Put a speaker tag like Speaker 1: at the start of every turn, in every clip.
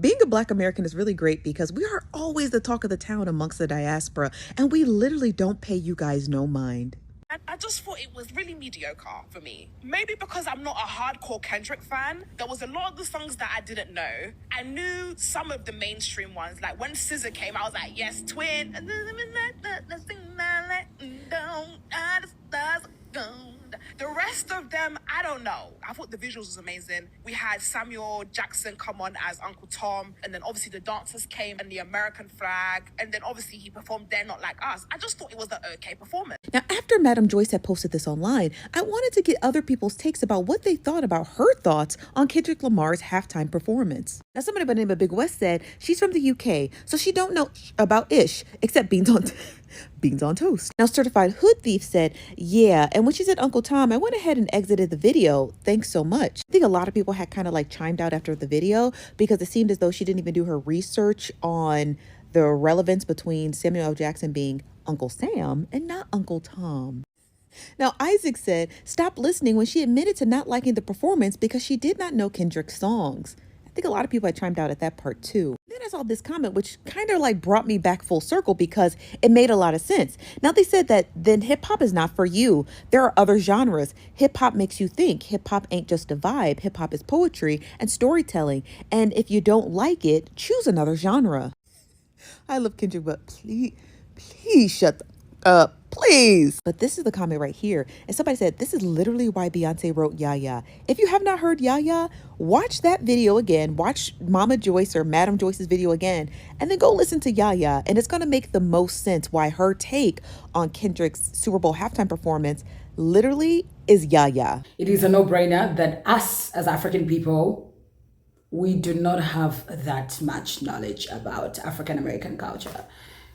Speaker 1: Being a Black American is really great because we are always the talk of the town amongst the diaspora, and we literally don't pay you guys no mind.
Speaker 2: And I just thought it was really mediocre for me. Maybe because I'm not a hardcore Kendrick fan, there was a lot of the songs that I didn't know. I knew some of the mainstream ones. Like when SZA came, I was like, yes, twin. The rest of them, I don't know. I thought the visuals was amazing. We had Samuel Jackson come on as Uncle Tom, and then obviously the dancers came and the American flag, and then obviously he performed They're Not Like Us. I just thought it was an okay performance.
Speaker 1: Now, after Madam Joyce had posted this online, I wanted to get other people's takes about what they thought about her thoughts on Kendrick Lamar's halftime performance. Now, somebody by the name of Big West said she's from the UK, so she don't know about ish, except beans on toast. Now, Certified Hood Thief said, yeah, and when she said Uncle Tom, I went ahead and exited the video. Thanks so much. I think a lot of people had kind of like chimed out after the video because it seemed as though she didn't even do her research on the relevance between Samuel L. Jackson being Uncle Sam and not Uncle Tom. Now, Isaac said, stop listening when she admitted to not liking the performance because she did not know Kendrick's songs. I think a lot of people had chimed out at that part too. Then I saw this comment, which kind of like brought me back full circle because it made a lot of sense. Now they said that then hip hop is not for you. There are other genres. Hip hop makes you think. Hip hop ain't just a vibe. Hip hop is poetry and storytelling. And if you don't like it, choose another genre. I love Kendrick, but please shut up. Please. But this is the comment right here. And somebody said, this is literally why Beyonce wrote Yaya. If you have not heard Yaya, watch that video again. Watch Mama Joyce or Madam Joyce's video again. And then go listen to Yaya. And it's going to make the most sense why her take on Kendrick's Super Bowl halftime performance literally is Yaya.
Speaker 3: It is a no-brainer that us as African people, we do not have that much knowledge about African American culture.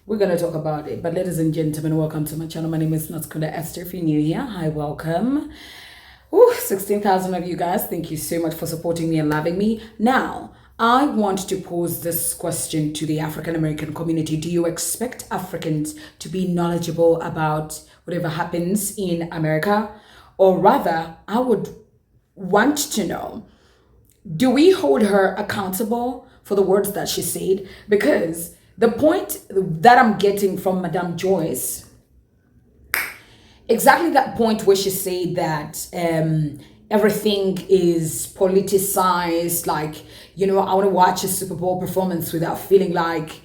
Speaker 3: We're going to talk about it. But ladies and gentlemen, welcome to my channel. My name is Natskunda Esther. If you're new here, hi, welcome. 16,000 of you guys. Thank you so much for supporting me and loving me. Now, I want to pose this question to the African American community. Do you expect Africans to be knowledgeable about whatever happens in America? Or rather, I would want to know, do we hold her accountable for the words that she said? Because the point that I'm getting from Madame Joyce, exactly that point where she said that everything is politicized, like, you know, I want to watch a Super Bowl performance without feeling like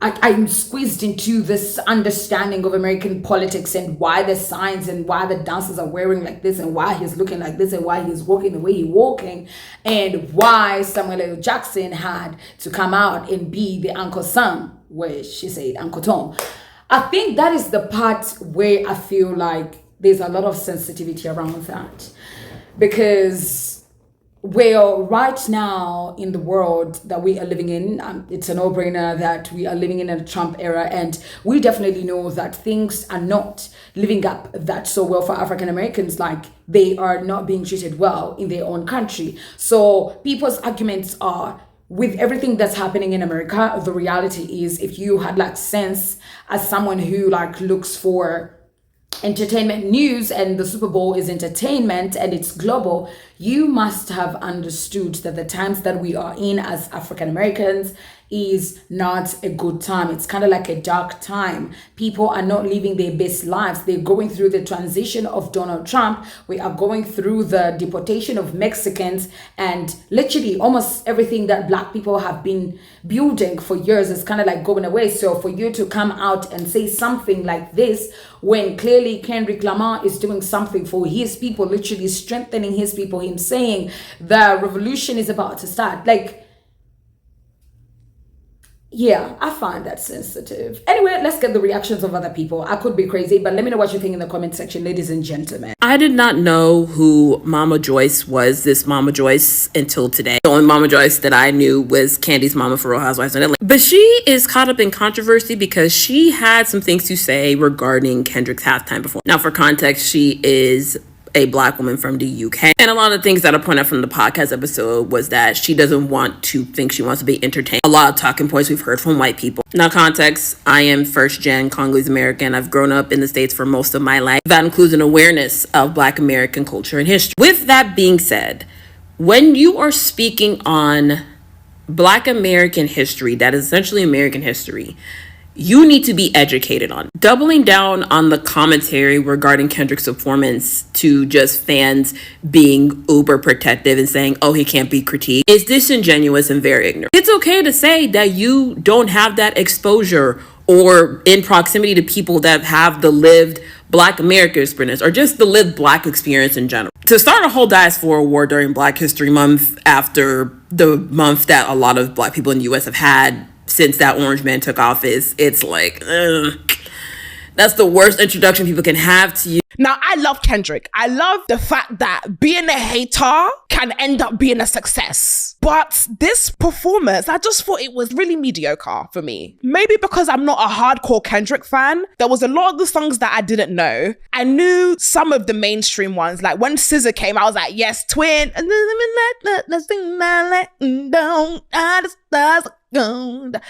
Speaker 3: I'm squeezed into this understanding of American politics and why the signs and why the dancers are wearing like this and why he's looking like this and why he's walking the way he's walking and why Samuel L. Jackson had to come out and be the Uncle Sam, where she said Uncle Tom. I think that is the part where I feel like there's a lot of sensitivity around that, because well, right now in the world that we are living in, it's a no-brainer that we are living in a Trump era, and we definitely know that things are not living up that so well for African Americans. Like, they are not being treated well in their own country. So people's arguments are, with everything that's happening in America, the reality is, if you had like sense as someone who like looks for entertainment news, and the Super Bowl is entertainment and it's global, you must have understood that the times that we are in as African Americans is not a good time. It's kind of like a dark time. People are not living their best lives. They're going through the transition of Donald Trump. We are going through the deportation of Mexicans, and literally almost everything that Black people have been building for years is kind of like going away. So for you to come out and say something like this, when clearly Kendrick Lamar is doing something for his people, literally strengthening his people, him saying the revolution is about to start, like, yeah, I find that sensitive. Anyway, let's get the reactions of other people. I could be crazy, but let me know what you think in the comment section, ladies and gentlemen.
Speaker 4: I did not know who Mama Joyce was, this Mama Joyce, until today. The only Mama Joyce that I knew was Candy's mama for Real Housewives of Atlanta. But she is caught up in controversy because she had some things to say regarding Kendrick's halftime performance. Now, for context, she is a Black woman from the UK. And a lot of things that I pointed out from the podcast episode was that she doesn't want to think she wants to be entertained. A lot of talking points we've heard from white people. Now, context, I am first gen Congolese American. I've grown up in the States for most of my life. That includes an awareness of Black American culture and history. With that being said, when you are speaking on Black American history, that is essentially American history, you need to be educated on. Doubling down on the commentary regarding Kendrick's performance to just fans being uber protective and saying, oh, he can't be critiqued, is disingenuous and very ignorant. It's okay to say that you don't have that exposure or in proximity to people that have the lived Black American experience or just the lived Black experience in general. To start a whole diaspora war during Black History Month after the month that a lot of Black people in the U.S. have had since that orange man took office, it's like, that's the worst introduction people can have to you.
Speaker 2: Now, I love Kendrick. I love the fact that being a hater can end up being a success. But this performance, I just thought it was really mediocre for me. Maybe because I'm not a hardcore Kendrick fan. There was a lot of the songs that I didn't know. I knew some of the mainstream ones. Like when SZA came, I was like, yes, twin. And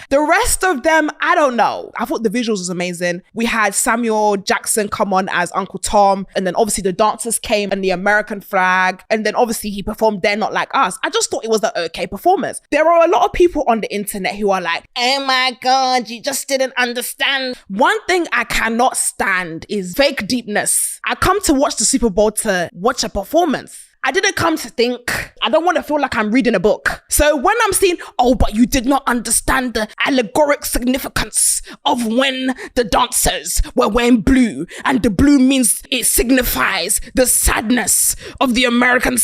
Speaker 2: the rest of them, I don't know. I thought the visuals was amazing. We had Samuel Jackson come on as Uncle Tom, and then obviously the dancers came and the American flag, and then obviously he performed They're Not Like Us. I just thought it was an okay performance. There are a lot of people on the internet who are like, oh my God, you just didn't understand. One thing I cannot stand is fake deepness. I come to watch the Super Bowl to watch a performance. I didn't come to think. I don't want to feel like I'm reading a book. So when I'm seeing, oh, but you did not understand the allegoric significance of when the dancers were wearing blue, and the blue means it signifies the sadness of the American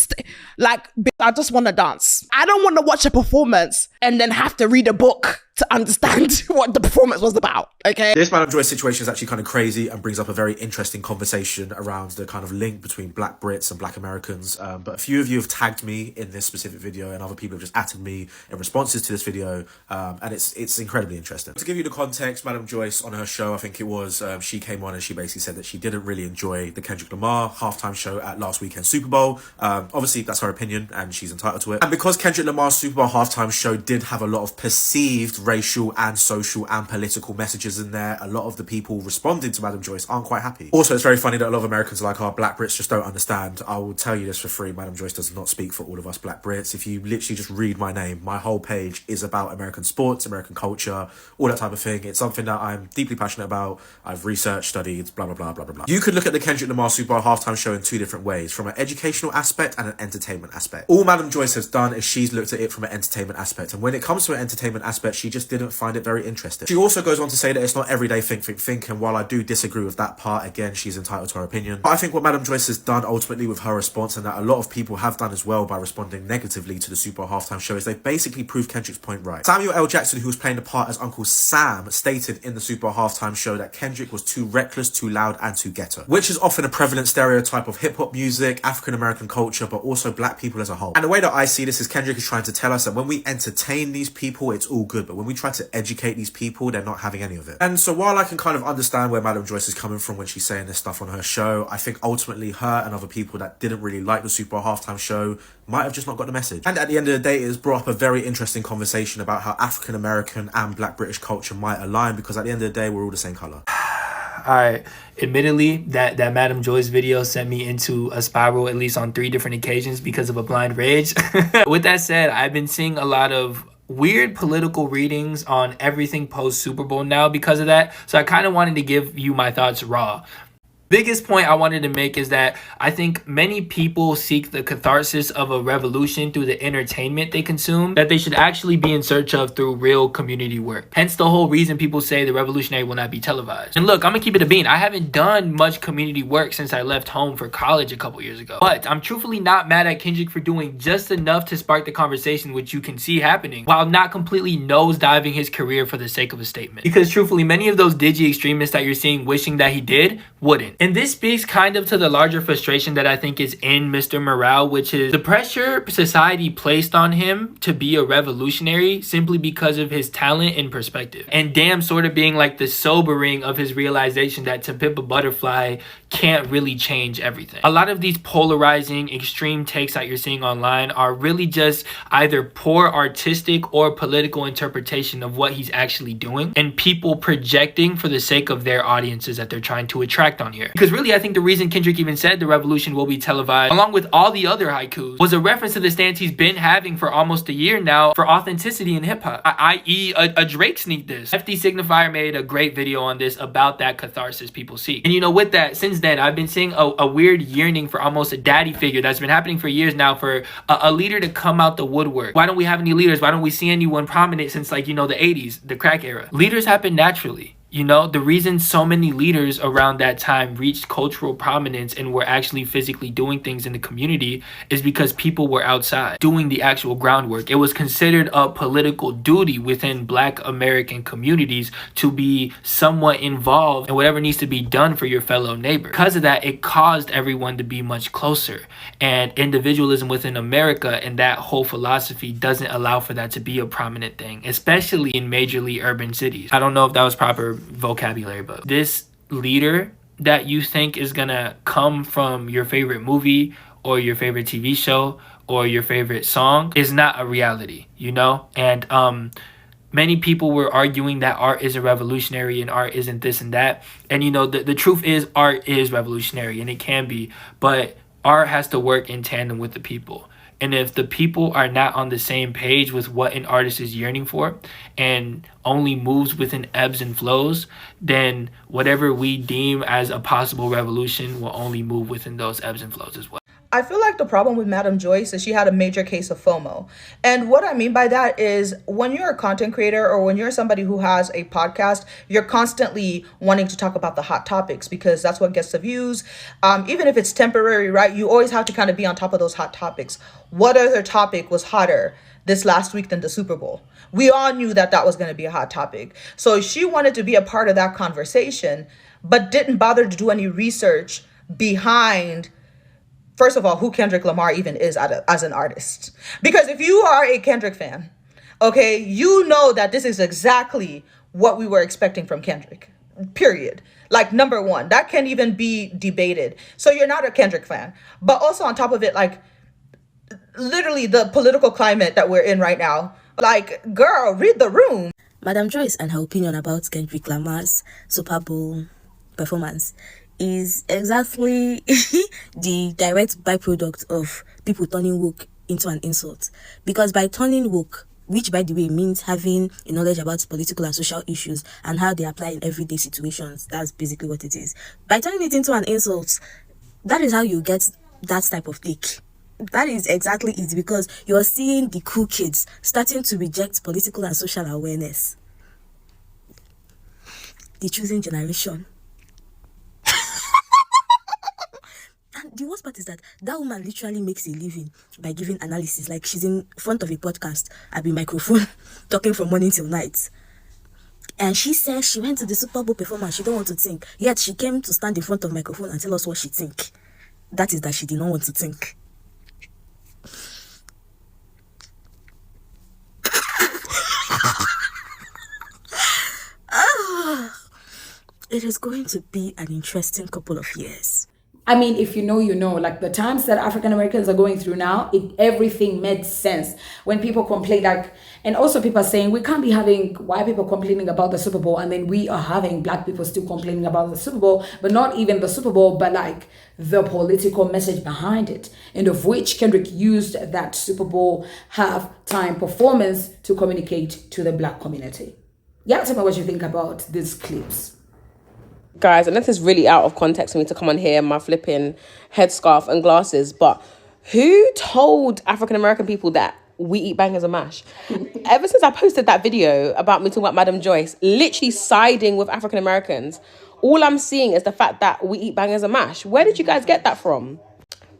Speaker 2: like, I just want to dance. I don't want to watch a performance and then have to read a book to understand what the performance was about, okay?
Speaker 5: This Madame Joyce situation is actually kind of crazy and brings up a very interesting conversation around the kind of link between Black Brits and Black Americans. But a few of you have tagged me in this specific video, and other people have just added me in responses to this video, and it's incredibly interesting. To give you the context, Madame Joyce on her show, I think it was, she came on and she basically said that she didn't really enjoy the Kendrick Lamar halftime show at last weekend's Super Bowl. Obviously, that's her opinion and she's entitled to it. And because Kendrick Lamar's Super Bowl halftime show did have a lot of perceived racial and social and political messages in there, a lot of the people responding to Madame Joyce aren't quite happy. Also, it's very funny that a lot of Americans are like, oh, Black Brits just don't understand. I will tell you this for free, Madame Joyce does not speak for all of us Black Brits. If you literally just read my name, my whole page is about American sports, American culture, all that type of thing. It's something that I'm deeply passionate about. I've researched, studied, blah, blah, blah, blah, blah, blah. You could look at the Kendrick Lamar Super Bowl halftime show in two different ways, from an educational aspect and an entertainment aspect. All Madame Joyce has done is she's looked at it from an entertainment aspect, and when it comes to an entertainment aspect, she just didn't find it very interesting. She also goes on to say that it's not everyday think, and while I do disagree with that part, again, she's entitled to her opinion. But I think what Madame Joyce has done ultimately with her response, and that a lot of people have done as well by responding negatively to the Super Bowl halftime show, is they basically proved Kendrick's point right. Samuel L. Jackson, who was playing the part as Uncle Sam, stated in the Super Bowl halftime show that Kendrick was too reckless, too loud, and too ghetto, which is often a prevalent stereotype of hip-hop music, African-American culture, but also Black people as a whole. And the way that I see this is Kendrick is trying to tell us that when we entertain these people, it's all good, but when we try to educate these people, they're not having any of it. And so while I can kind of understand where Madame Joyce is coming from when she's saying this stuff on her show, I think ultimately her and other people that didn't really like the Super Bowl halftime show might have just not got the message. And at the end of the day, it has brought up a very interesting conversation about how African-American and Black British culture might align, because at the end of the day, we're all the same colour.
Speaker 6: Alright, admittedly, that Madame Joyce video sent me into a spiral at least on 3 different occasions because of a blind rage. With that said, I've been seeing a lot of weird political readings on everything post Super Bowl now because of that. So I kind of wanted to give you my thoughts raw. Biggest point I wanted to make is that I think many people seek the catharsis of a revolution through the entertainment they consume that they should actually be in search of through real community work. Hence the whole reason people say the revolutionary will not be televised. And look, I'm gonna keep it a bean. I haven't done much community work since I left home for college a couple years ago. But I'm truthfully not mad at Kendrick for doing just enough to spark the conversation, which you can see happening, while not completely nosediving his career for the sake of a statement. Because truthfully, many of those digi extremists that you're seeing wishing that he did wouldn't. And this speaks kind of to the larger frustration that I think is in Mr. Morale, which is the pressure society placed on him to be a revolutionary simply because of his talent and perspective. And damn sort of being like the sobering of his realization that To Pimp a Butterfly can't really change everything. A lot of these polarizing, extreme takes that you're seeing online are really just either poor artistic or political interpretation of what he's actually doing, and people projecting for the sake of their audiences that they're trying to attract on here. here. Because really, I think the reason Kendrick even said the revolution will be televised, along with all the other haikus, was a reference to the stance he's been having for almost a year now for authenticity in hip-hop, i.e. a Drake sneak diss. FD Signifier made a great video on this about that catharsis people seek. And you know, with that, since then, I've been seeing a weird yearning for almost a daddy figure that's been happening for years now, for a leader to come out the woodwork. Why don't we have any leaders? Why don't we see anyone prominent since, like, you know, the 80s, the crack era? Leaders happen naturally. You know, the reason so many leaders around that time reached cultural prominence and were actually physically doing things in the community is because people were outside doing the actual groundwork. It was considered a political duty within Black American communities to be somewhat involved in whatever needs to be done for your fellow neighbor. Because of that, it caused everyone to be much closer. And individualism within America and that whole philosophy doesn't allow for that to be a prominent thing, especially in majorly urban cities. I don't know if that was proper vocabulary, but this leader that you think is gonna come from your favorite movie or your favorite TV show or your favorite song is not a reality, you know? And many people were arguing that art isn't revolutionary and art isn't this and that. And you know, the truth is art is revolutionary, and it can be, but art has to work in tandem with the people. And if the people are not on the same page with what an artist is yearning for and only moves within ebbs and flows, then whatever we deem as a possible revolution will only move within those ebbs and flows as well.
Speaker 7: I feel like the problem with Madame Joyce is she had a major case of FOMO. And what I mean by that is when you're a content creator or when you're somebody who has a podcast, you're constantly wanting to talk about the hot topics because that's what gets the views. Even if it's temporary, right? You always have to kind of be on top of those hot topics. What other topic was hotter this last week than the Super Bowl? We all knew that that was going to be a hot topic. So she wanted to be a part of that conversation, but didn't bother to do any research behind, first of all, who Kendrick Lamar even is as an artist. Because if you are a Kendrick fan, okay, you know that this is exactly what we were expecting from Kendrick, period. Like, number one, that can't even be debated. So you're not a Kendrick fan. But also on top of it, like, literally the political climate that we're in right now, like, girl, read the room.
Speaker 8: Madame Joyce and her opinion about Kendrick Lamar's Super Bowl performance is exactly the direct byproduct of people turning woke into an insult. Because by turning woke, which by the way means having a knowledge about political and social issues and how they apply in everyday situations, that's basically what it is. By turning it into an insult, that is how you get that type of take. That is exactly it, because you're seeing the cool kids starting to reject political and social awareness. The choosing generation. And the worst part is that woman literally makes a living by giving analysis. Like, she's in front of a podcast at the microphone talking from morning till night. And she says she went to the Super Bowl performance. She don't want to think. Yet she came to stand in front of the microphone and tell us what she think. That is that she did not want to think. It is going to be an interesting couple of years.
Speaker 3: I mean, if you know, you know, like the times that African Americans are going through now, everything made sense when people complain, like, and also people are saying we can't be having white people complaining about the Super Bowl and then we are having black people still complaining about the Super Bowl, but not even the Super Bowl, but like the political message behind it, and of which Kendrick used that Super Bowl halftime performance to communicate to the black community. Yeah, tell me what you think about these clips.
Speaker 9: Guys, I know this is really out of context for me to come on here in my flipping headscarf and glasses, but who told African American people that we eat bangers and mash? Ever since I posted that video about me talking about Madame Joyce, literally siding with African Americans, all I'm seeing is the fact that we eat bangers and mash. Where did you guys get that from?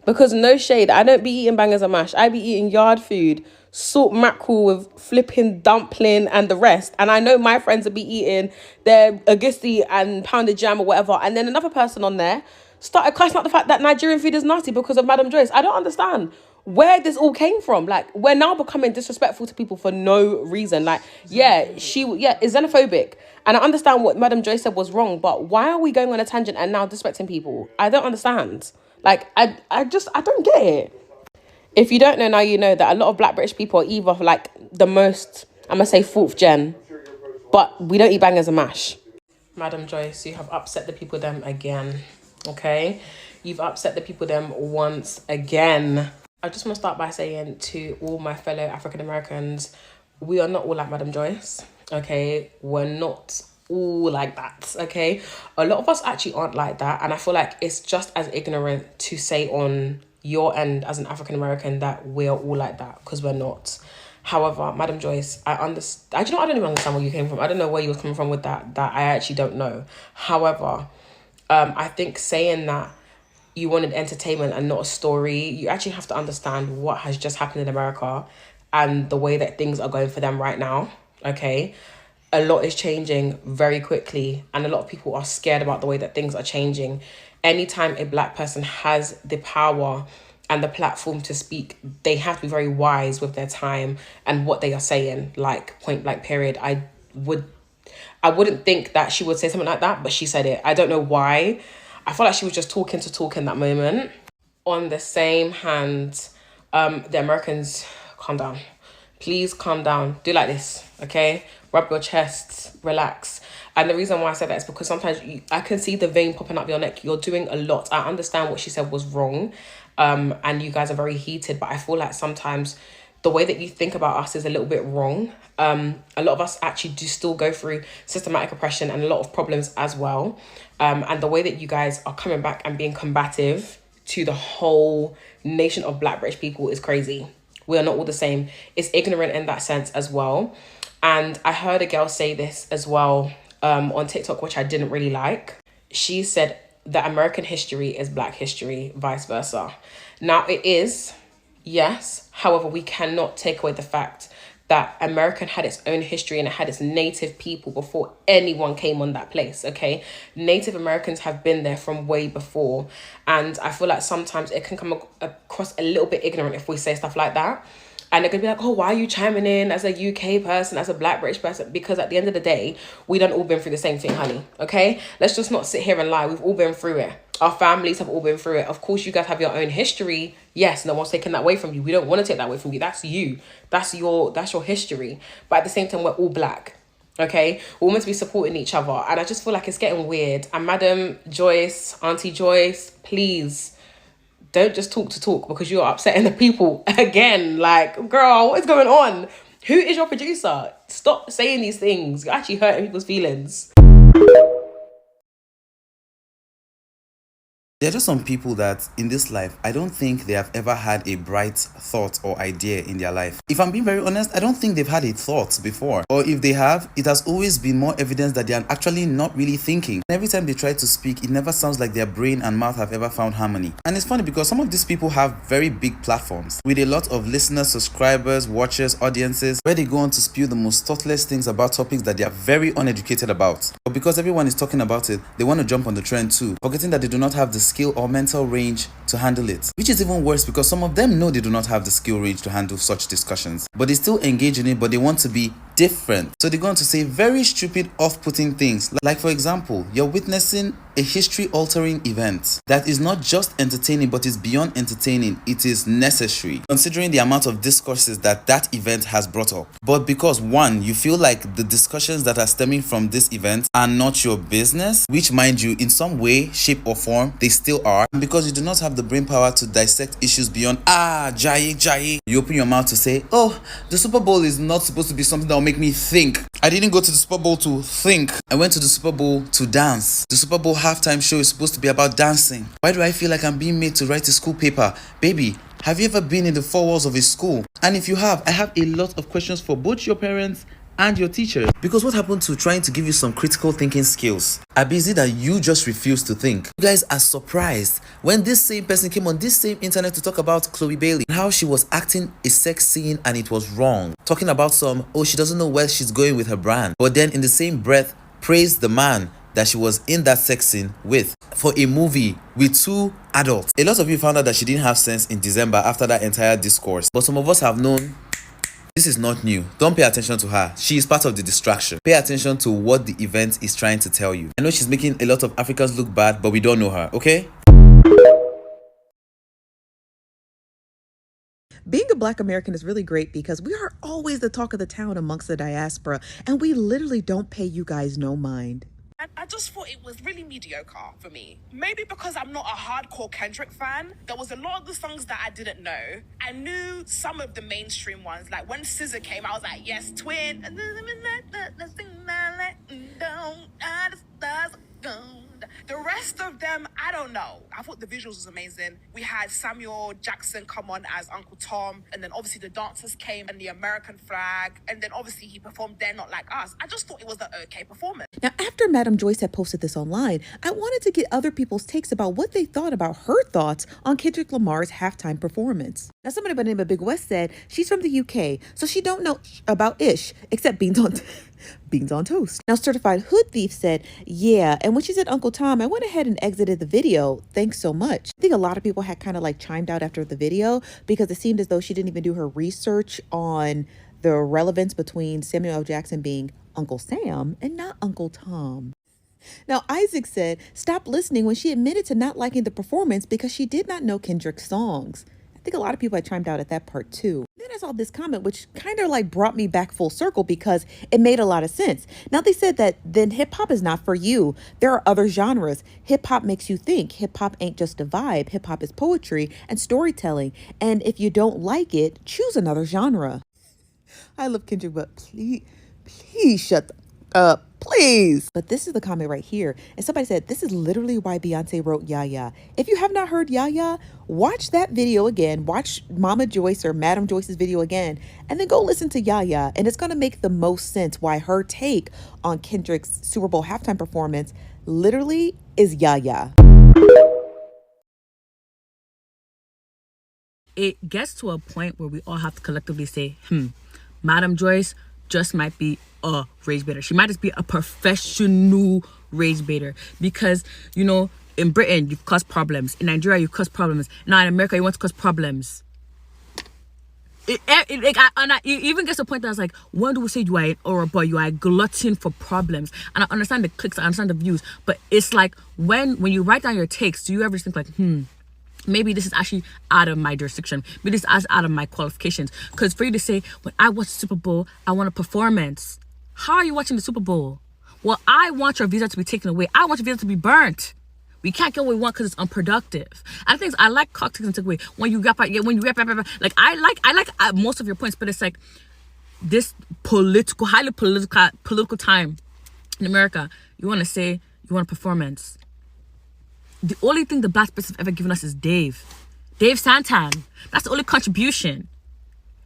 Speaker 9: Because no shade, I don't be eating bangers and mash. I be eating yard food, salt mackerel with flipping dumpling and the rest. And I know my friends will be eating their agusi and pounded jam or whatever. And then another person on there started cussing out the fact that Nigerian food is nasty because of Madame Joyce. I don't understand where this all came from. Like, we're now becoming disrespectful to people for no reason. Like, is xenophobic. And I understand what Madame Joyce said was wrong, but why are we going on a tangent and now disrespecting people? I don't understand. Like, I don't get it. If you don't know, now you know that a lot of black British people are either like the most, I'm going to say 4th gen, but we don't eat bangers and mash.
Speaker 10: Madame Joyce, you have upset the people them again.
Speaker 9: Okay, you've upset the people them once again. I just want to start by saying to all my fellow African Americans, we are not all like Madam Joyce. Okay, we're not all like that. Okay, a lot of us actually aren't like that, and I feel like it's just as ignorant to say on your end as an African American that we're all like that, because we're not. However, Madam Joyce, I understand. I don't even understand where you came from. I don't know where you were coming from with that. That I actually don't know. However, I think saying that you wanted entertainment and not a story, you actually have to understand what has just happened in America and the way that things are going for them right now. Okay, a lot is changing very quickly, and a lot of people are scared about the way that things are changing. Anytime a Black person has the power and the platform to speak, they have to be very wise with their time and what they are saying, like point blank period. I wouldn't think that she would say something like that, but she said it. I don't know why. I felt like she was just talking to talk in that moment. On the same hand, the Americans, calm down. Please calm down. Do like this, okay? Rub your chest, relax. And the reason why I said that is because sometimes I can see the vein popping up your neck. You're doing a lot. I understand what she said was wrong. And you guys are very heated, but I feel like sometimes the way that you think about us is a little bit wrong. A lot of us actually do still go through systematic oppression and a lot of problems as well. And the way that you guys are coming back and being combative to the whole nation of Black British people is crazy. We are not all the same. It's ignorant in that sense as well. And I heard a girl say this as well on TikTok, which I didn't really like. She said that American history is Black history, vice versa. Now it is, yes. However, we cannot take away the fact that America had its own history and it had its native people before anyone came on that place, okay? Native Americans have been there from way before. And I feel like sometimes it can come across a little bit ignorant if we say stuff like that. And they're going to be like, oh, why are you chiming in as a UK person, as a Black British person? Because at the end of the day, we done all been through the same thing, honey, okay? Let's just not sit here and lie. We've all been through it. Our families have all been through it. Of course, you guys have your own history. Yes, no one's taking that away from you. We don't want to take that away from you. That's you. That's your history. But at the same time, we're all Black, okay? We're meant to be supporting each other. And I just feel like it's getting weird. And Madam Joyce, Auntie Joyce, please, don't just talk to talk because you're upsetting the people again. Like, girl, what's going on? Who is your producer? Stop saying these things. You're actually hurting people's feelings.
Speaker 10: There are just some people that in this life, I don't think they have ever had a bright thought or idea in their life. If I'm being very honest, I don't think they've had a thought before. Or if they have, it has always been more evidence that they are actually not really thinking. Every time they try to speak, it never sounds like their brain and mouth have ever found harmony. And it's funny because some of these people have very big platforms with a lot of listeners, subscribers, watchers, audiences, where they go on to spew the most thoughtless things about topics that they are very uneducated about. But because everyone is talking about it, they want to jump on the trend too, forgetting that they do not have the skill or mental range to handle it. Which is even worse because some of them know they do not have the skill range to handle such discussions, but they still engage in it, but they want to be different. So they're going to say very stupid, off-putting things. Like for example, you're witnessing a history-altering event that is not just entertaining, but is beyond entertaining. It is necessary, considering the amount of discourses that event has brought up. But because one, you feel like the discussions that are stemming from this event are not your business, which mind you, in some way, shape or form, they still are. And because you do not have the brain power to dissect issues beyond, jaye, you open your mouth to say, oh, the Super Bowl is not supposed to be something that will make me think. I didn't go to the Super Bowl to think. I went to the Super Bowl to dance. The Super Bowl halftime show is supposed to be about dancing. Why do I feel like I'm being made to write a school paper? Baby, have you ever been in the four walls of a school? And if you have, I have a lot of questions for both your parents and your teachers. Because what happened to trying to give you some critical thinking skills? Abi, is it that you just refuse to think? You guys are surprised when this same person came on this same internet to talk about Chloe Bailey and how she was acting a sex scene and it was wrong. Talking about she doesn't know where she's going with her brand. But then in the same breath, praise the man that she was in that sex scene with for a movie with 2 adults. A lot of you found out that she didn't have sense in December after that entire discourse. But some of us have known this is not new. Don't pay attention to her. She is part of the distraction. Pay attention to what the event is trying to tell you. I know she's making a lot of Africans look bad, but we don't know her, okay?
Speaker 1: Being a Black American is really great because we are always the talk of the town amongst the diaspora, and we literally don't pay you guys no mind.
Speaker 2: I just thought it was really mediocre for me. Maybe because I'm not a hardcore Kendrick fan, there was a lot of the songs that I didn't know. I knew some of the mainstream ones. Like when SZA came, I was like, yes, Twin. The rest of them, I don't know. I thought the visuals was amazing. We had Samuel Jackson come on as Uncle Tom, and then obviously the dancers came and the American flag, and then obviously he performed They're Not Like Us. I just thought it was an okay performance.
Speaker 1: Now, after Madam Joyce had posted this online, I wanted to get other people's takes about what they thought about her thoughts on Kendrick Lamar's halftime performance. Now, somebody by the name of Big West said she's from the UK, so she don't know about ish, except beans on toast. Now, Certified Hood Thief said, yeah, and when she said Uncle Tom, I went ahead and exited the video. Thanks so much. I think a lot of people had kind of like chimed out after the video because it seemed as though she didn't even do her research on the relevance between Samuel L. Jackson being Uncle Sam and not Uncle Tom. Now, Isaac said, stop listening when she admitted to not liking the performance because she did not know Kendrick's songs. I think a lot of people had chimed out at that part too. Then I saw this comment, which kind of like brought me back full circle because it made a lot of sense. Now they said that then hip hop is not for you. There are other genres. Hip hop makes you think. Hip hop ain't just a vibe. Hip hop is poetry and storytelling. And if you don't like it, choose another genre. I love Kendrick, but please shut up. Please. But this is the comment right here. And somebody said, this is literally why Beyonce wrote Yaya. If you have not heard Yaya, watch that video again. Watch Mama Joyce or Madam Joyce's video again. And then go listen to Yaya. And it's going to make the most sense why her take on Kendrick's Super Bowl halftime performance literally is Yaya.
Speaker 8: It gets to a point where we all have to collectively say, Madam Joyce just might be a rage baiter. She might just be a professional rage baiter because, you know, in Britain, you've caused problems. In Nigeria, you've caused problems. Now in America, you want to cause problems. It even gets to a point that I was like, when do we say you are an Oruba, you are a glutton for problems? And I understand the clicks, I understand the views, but it's like when you write down your takes, do you ever think like, maybe this is actually out of my jurisdiction. Maybe this is out of my qualifications. Because for you to say, when I watch the Super Bowl, I want a performance. How are you watching the Super Bowl? Well, I want your visa to be taken away. I want your visa to be burnt. We can't get what we want because it's unproductive. And things I like cocktails and take away. When you rap, like I like most of your points, but it's like this highly political time in America. You want to say you want a performance. The only thing the Black person have ever given us is Dave Santan. That's the only contribution.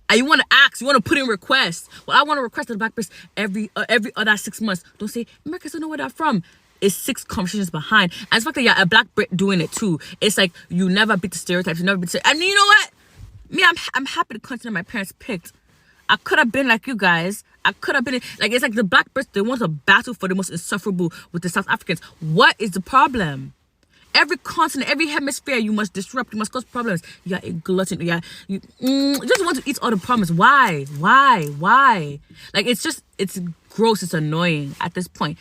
Speaker 8: And you want to ask, you want to put in requests. Well, I want to request to the Black person every other 6 months. Don't say, Americans don't know where they're from. It's 6 conversations behind. And it's the fact that you're a Black Brit doing it too. It's like you never beat the stereotypes. You never beat the... I mean, you know what? Me, I'm happy the content my parents picked. I could have been like you guys. I could have been... Like, it's like the Black Brits, they want to battle for the most insufferable with the South Africans. What is the problem?Every continent, every hemisphere, you must disrupt, you must cause problems. You are a glutton. You just want to eat all the problems. Why? Like, it's gross, it's annoying at this point.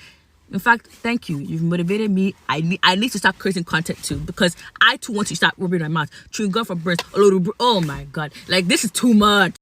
Speaker 8: In fact, thank you. You've motivated me. I need to start creating content too because I too want to start rubbing my mouth. Chewing gum for birds. Oh my God. Like, this is too much.